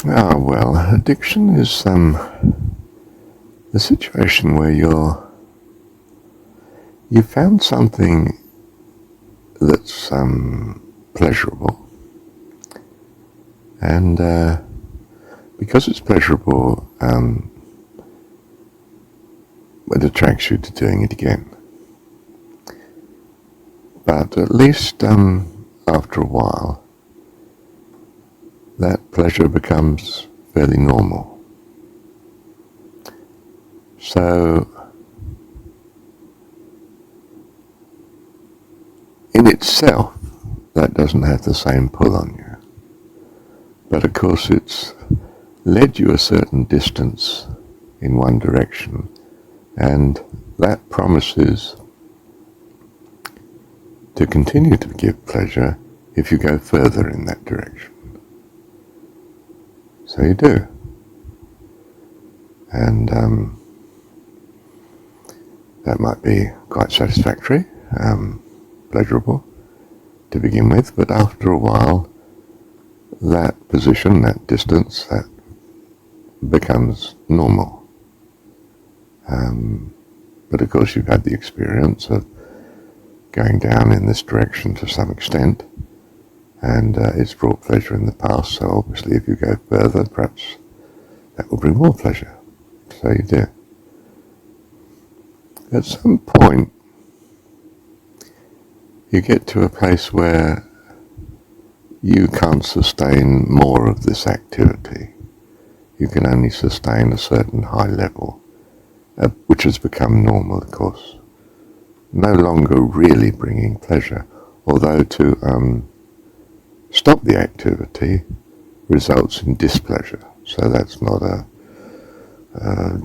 Ah, well, addiction is a situation where you found something that's pleasurable, and because it's pleasurable, it attracts you to doing it again. But at least after a while, that pleasure becomes fairly normal. So, in itself, that doesn't have the same pull on you. But of course, it's led you a certain distance in one direction, and that promises to continue to give pleasure if you go further in that direction. So you do. And that might be quite satisfactory, pleasurable to begin with, but after a while, that position, that distance, that becomes normal. But of course, you've had the experience of going down in this direction to some extent, and it's brought pleasure in the past, so obviously if you go further, perhaps that will bring more pleasure. So you do. At some point, you get to a place where you can't sustain more of this activity. You can only sustain a certain high level, which has become normal, of course. No longer really bringing pleasure, although to stop the activity results in displeasure. So that's not a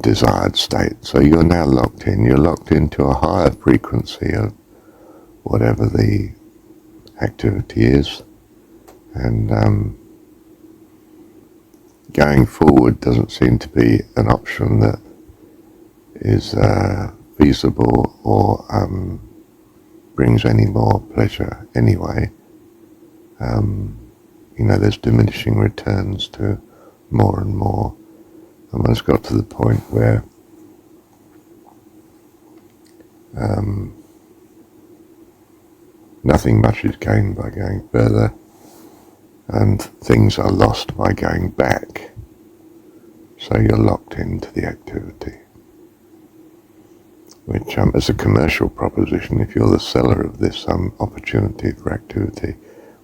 desired state. So you're now locked in. You're locked into a higher frequency of whatever the activity is, and going forward doesn't seem to be an option that is feasible or brings any more pleasure anyway. There's diminishing returns to more and more. Almost got to the point where nothing much is gained by going further, and things are lost by going back. So you're locked into the activity, which as a commercial proposition, if you're the seller of this opportunity for activity,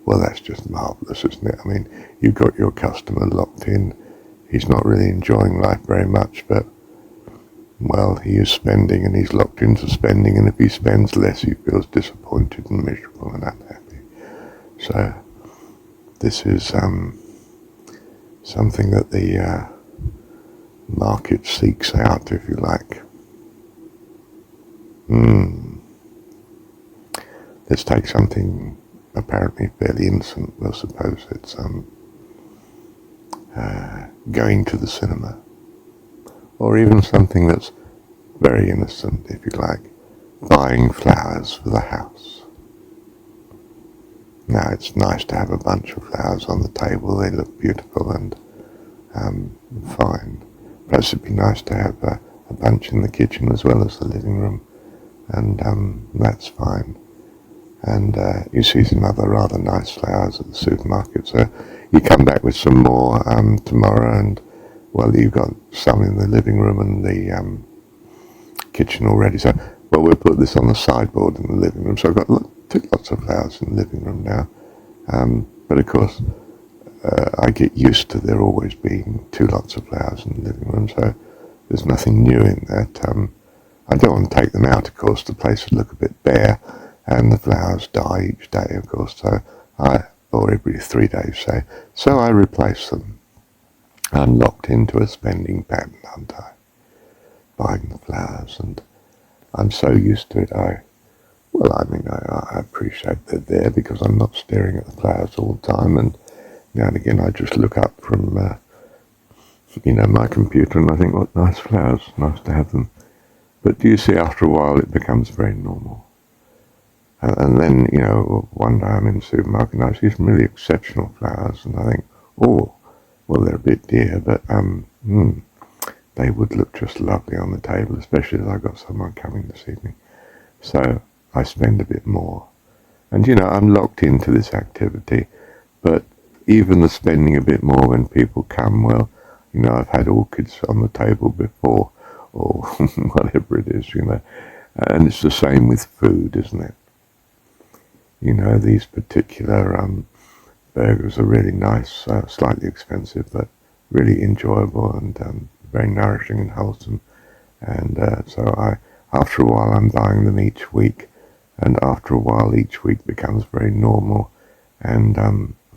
well, that's just marvellous, isn't it? I mean, you've got your customer locked in. He's not really enjoying life very much, but, well, he is spending, and he's locked into spending, and if he spends less, he feels disappointed and miserable and unhappy. So this is something that the market seeks out, if you like. Let's take something apparently fairly innocent. I suppose it's going to the cinema, or even something that's very innocent, if you like, buying flowers for the house. Now, it's nice to have a bunch of flowers on the table. They look beautiful and fine. Perhaps it'd be nice to have a bunch in the kitchen as well as the living room, and that's fine. And you see some other rather nice flowers at the supermarket, so you come back with some more tomorrow, and, well, you've got some in the living room and the kitchen already. So, well, we'll put this on the sideboard in the living room. So I've got lots of flowers in the living room now. But of course, I get used to there always being lots of flowers in the living room, so there's nothing new in that. I don't want to take them out, of course. The place would look a bit bare, and the flowers die each day, of course, or every 3 days, say. So I replace them. I'm locked into a spending pattern, aren't I? Buying the flowers, and I'm so used to it. I appreciate they're there because I'm not staring at the flowers all the time, and now and again I just look up from my computer and I think, what nice flowers, nice to have them. But do you see, after a while it becomes very normal. And then, one day I'm in the supermarket and I see some really exceptional flowers, and I think, oh, well, they're a bit dear, but they would look just lovely on the table, especially as I got someone coming this evening. So I spend a bit more. And I'm locked into this activity, but even the spending a bit more when people come, well, I've had orchids on the table before, or whatever it is, and it's the same with food, isn't it? These particular burgers are really nice, slightly expensive, but really enjoyable and very nourishing and wholesome. And so after a while, I'm buying them each week, and after a while, each week becomes very normal. And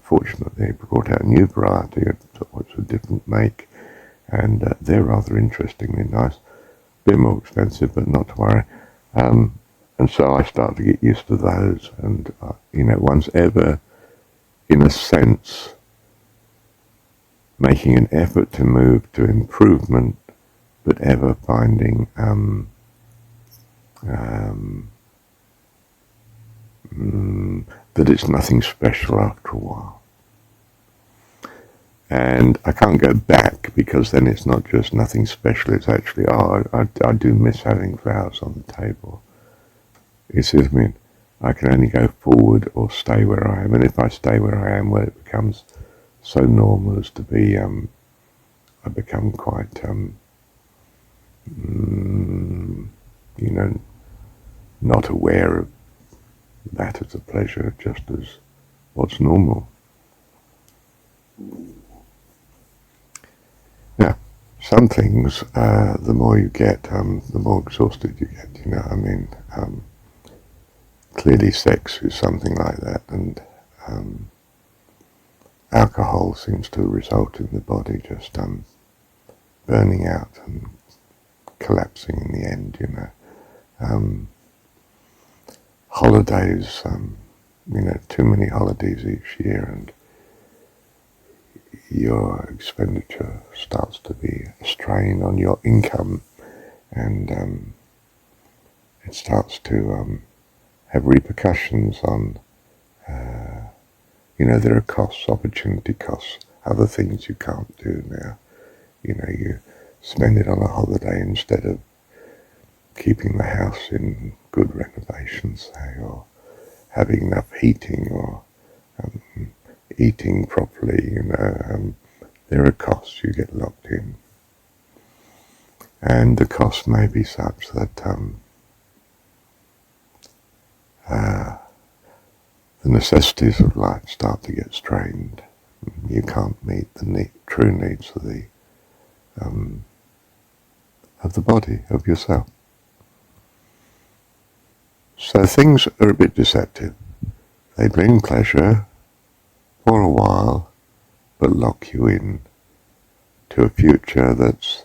fortunately, they brought out a new variety, which is a different make, and they're rather interestingly nice. A bit more expensive, but not to worry. And so I start to get used to those, and one's ever, in a sense, making an effort to move to improvement, but ever finding that it's nothing special after a while. And I can't go back, because then it's not just nothing special, it's actually, I do miss having flowers on the table. You see what I mean? I can only go forward or stay where I am, and if I stay where I am, well, it becomes so normal as to be, I become quite, not aware of that as a pleasure, just as what's normal. Now, some things, the more you get, the more exhausted you get, clearly sex is something like that, and alcohol seems to result in the body just burning out and collapsing in the end, holidays, too many holidays each year, and your expenditure starts to be a strain on your income, and it starts to have repercussions on, there are costs, opportunity costs, other things you can't do now. You spend it on a holiday instead of keeping the house in good renovation, say, or having enough heating, or eating properly, there are costs you get locked in. And the cost may be such that the necessities of life start to get strained. You can't meet the true needs of the body, of yourself. So things are a bit deceptive. They bring pleasure for a while, but lock you in to a future that's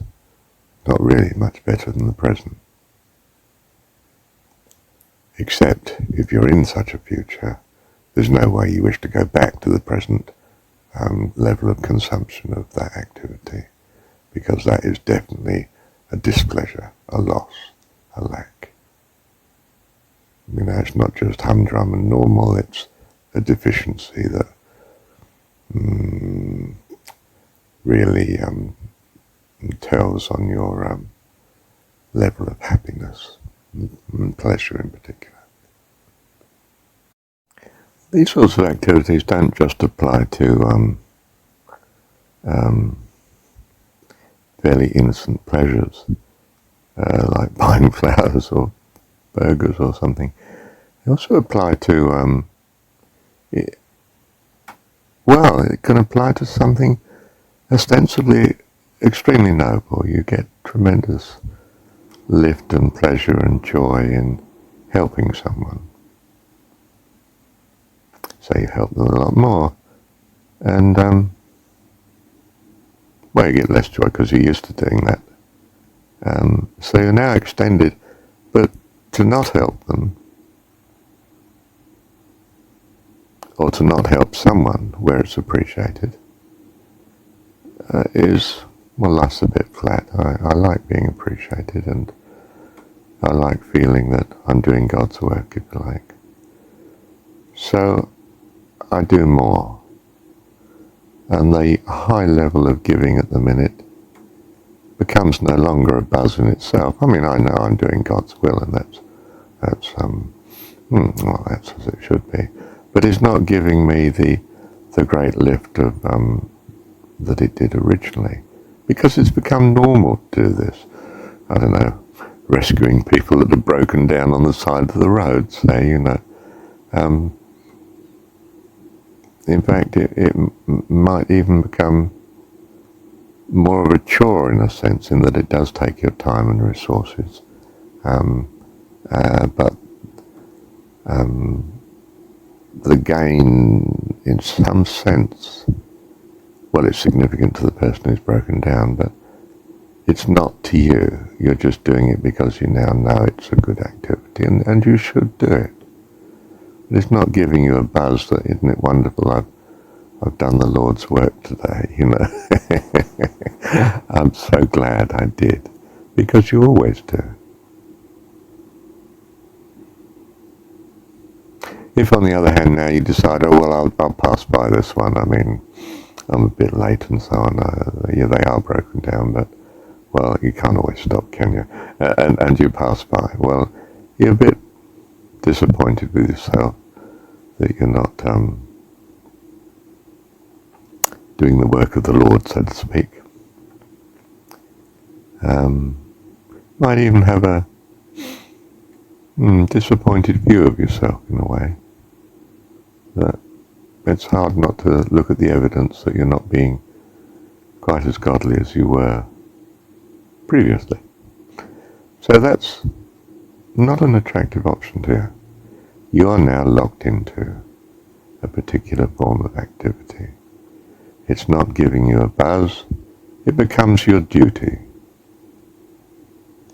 not really much better than the present. Except if you're in such a future, there's no way you wish to go back to the present level of consumption of that activity, because that is definitely a displeasure, a loss, a lack. It's not just humdrum and normal, it's a deficiency that really tells on your level of happiness and pleasure in particular. These sorts of activities don't just apply to fairly innocent pleasures, like buying flowers or burgers or something. They also apply to, it can apply to something ostensibly extremely noble. You get tremendous lift and pleasure and joy in helping someone. So you help them a lot more. And, you get less joy because you're used to doing that. So you're now extended, but to not help them, or to not help someone where it's appreciated, life's a bit flat. I like being appreciated, and I like feeling that I'm doing God's work, if you like. So I do more. and the high level of giving at the minute becomes no longer a buzz in itself. I mean, I know I'm doing God's will, and that's well, that's as it should be. But it's not giving me the great lift of that it did originally, because it's become normal to do this. I don't know, rescuing people that are broken down on the side of the road, say, you know. In fact, it might even become more of a chore in a sense, in that it does take your time and resources. But the gain, in some sense, well, it's significant to the person who's broken down, but it's not to you. You're just doing it because you now know it's a good activity, and you should do it. But it's not giving you a buzz that, isn't it wonderful, I've done the Lord's work today, you know. I'm so glad I did, because you always do. If, on the other hand, now you decide, oh, well, I'll pass by this one, I mean, I'm a bit late and so on, yeah, they are broken down, but, well, you can't always stop, can you? And you pass by. Well, you're a bit disappointed with yourself that you're not doing the work of the Lord, so to speak. Might even have a disappointed view of yourself, in a way. That it's hard not to look at the evidence that you're not being quite as godly as you were previously. So that's not an attractive option to you. You are now locked into a particular form of activity. It's not giving you a buzz, it becomes your duty.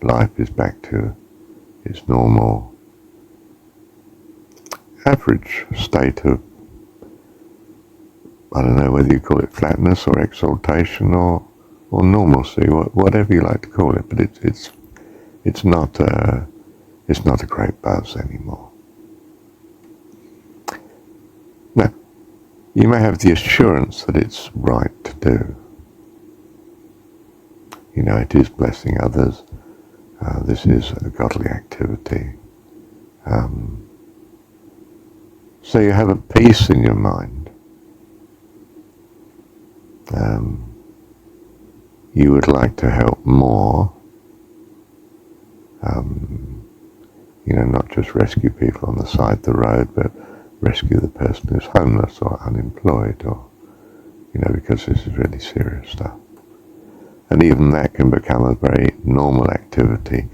Life is back to its normal, average state of, I don't know whether you call it flatness or exaltation or normalcy, whatever you like to call it, but it's not a great buzz anymore. Now, you may have the assurance that it's right to do. You know, it is blessing others. This is a godly activity. So you have a peace in your mind. You would like to help more. You know, not just rescue people on the side of the road, but rescue the person who's homeless or unemployed, or, you know, because this is really serious stuff. And even that can become a very normal activity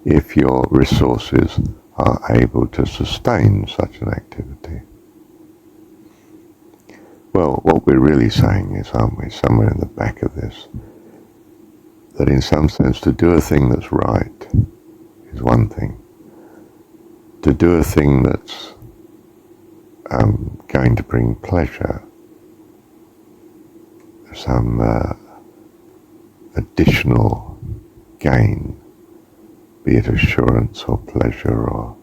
if your resources are able to sustain such an activity. Well, what we're really saying is, aren't we, somewhere in the back of this, that in some sense to do a thing that's right is one thing. To do a thing that's going to bring pleasure, some additional gain, be it assurance or pleasure or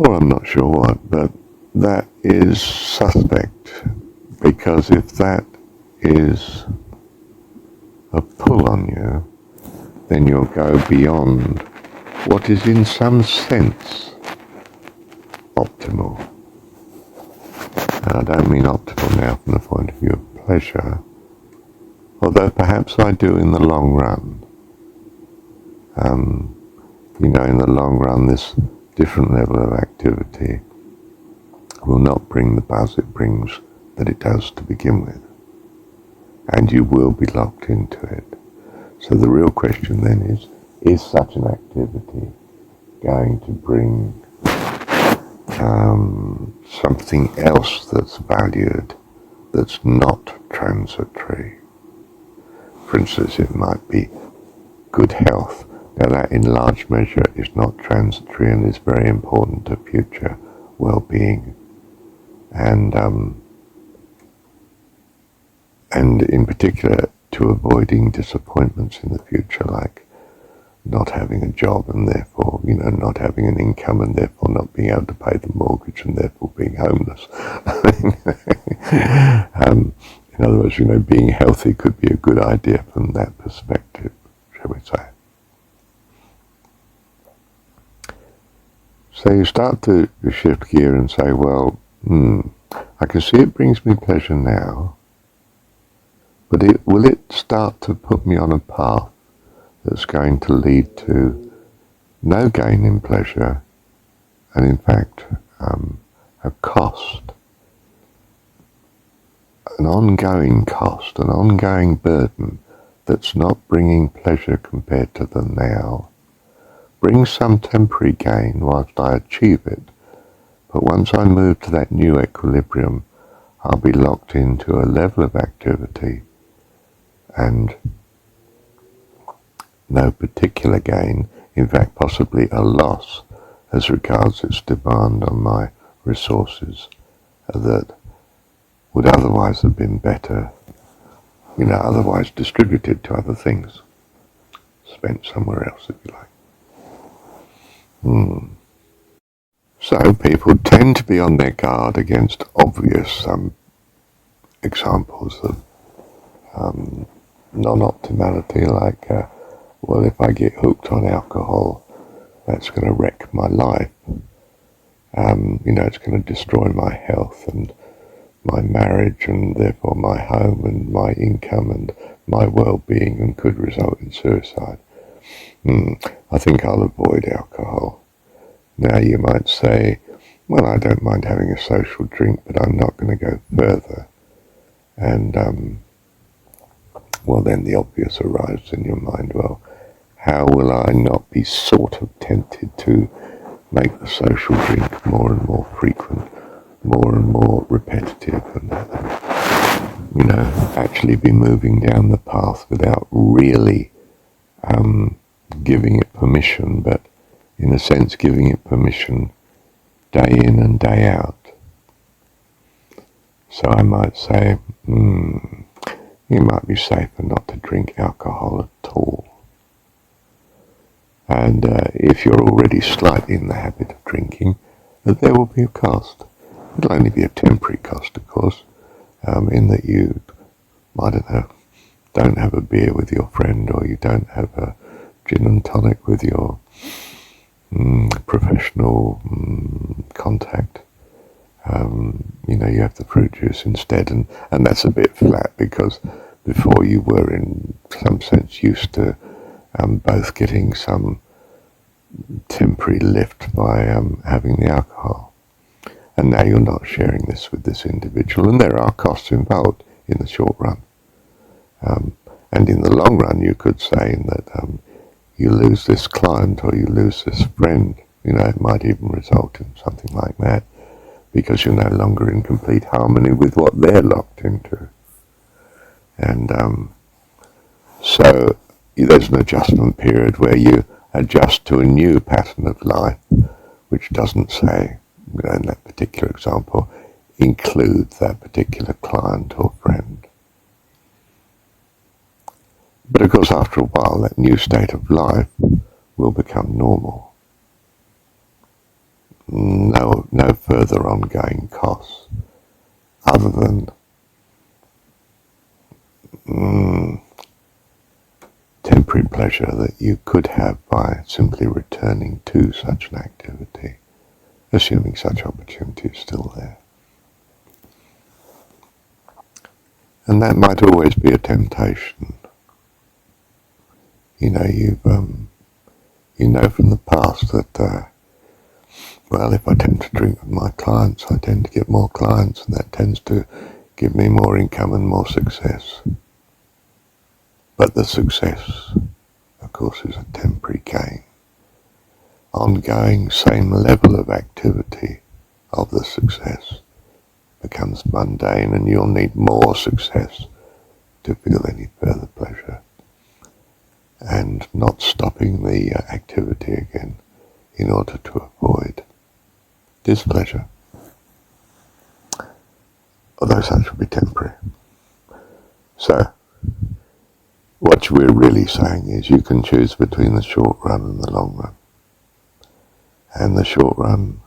I'm not sure what, but that is suspect, because if that is a pull on you, then you'll go beyond what is in some sense optimal. And I don't mean optimal now from the point of view of pleasure, although perhaps I do in the long run. You know, in the long run, this different level of activity will not bring the buzz it brings that it does to begin with. And you will be locked into it. So the real question then is such an activity going to bring something else that's valued, that's not transitory? For instance, it might be good health. Now that in large measure is not transitory and is very important to future well-being, and in particular to avoiding disappointments in the future, like not having a job and therefore, not having an income and therefore not being able to pay the mortgage and therefore being homeless. In other words, being healthy could be a good idea from that perspective, shall we say. So you start to shift gear and say, well, I can see it brings me pleasure now, but will it start to put me on a path that's going to lead to no gain in pleasure and in fact a cost, an ongoing cost, an ongoing burden that's not bringing pleasure compared to the now, brings some temporary gain whilst I achieve it, but once I move to that new equilibrium, I'll be locked into a level of activity and no particular gain, in fact possibly a loss as regards its demand on my resources that would otherwise have been better, otherwise distributed to other things, spent somewhere else if you like. So people tend to be on their guard against obvious examples of non-optimality, like, well, if I get hooked on alcohol, that's going to wreck my life. It's going to destroy my health and my marriage and therefore my home and my income and my well-being and could result in suicide. I think I'll avoid alcohol. Now you might say, well, I don't mind having a social drink, but I'm not going to go further. And, well, then the obvious arises in your mind, well, how will I not be sort of tempted to make the social drink more and more frequent, more and more repetitive, and actually be moving down the path without really giving it permission, but in a sense giving it permission day in and day out. So I might say, it might be safer not to drink alcohol at all. And if you're already slightly in the habit of drinking, there will be a cost. It'll only be a temporary cost, of course, in that you, don't have a beer with your friend, or you don't have a gin and tonic with your professional contact. You have the fruit juice instead, and that's a bit flat because before you were in some sense used to both getting some temporary lift by having the alcohol, and now you're not sharing this with this individual, and there are costs involved in the short run, and in the long run you could say that you lose this client or you lose this friend. It might even result in something like that because you're no longer in complete harmony with what they're locked into. And so there's an adjustment period where you adjust to a new pattern of life, which doesn't say, in that particular example, include that particular client or friend. But of course, after a while, that new state of life will become normal. No further ongoing costs other than temporary pleasure that you could have by simply returning to such an activity, assuming such opportunity is still there. And that might always be a temptation. You know from the past that, well, if I tend to drink with my clients, I tend to get more clients, and that tends to give me more income and more success. But the success, of course, is a temporary gain. Ongoing same level of activity of the success becomes mundane, and you'll need more success to feel any further pleasure, and not stopping the activity again in order to avoid displeasure, although such will be temporary. So, what we're really saying is you can choose between the short run and the long run. And the short run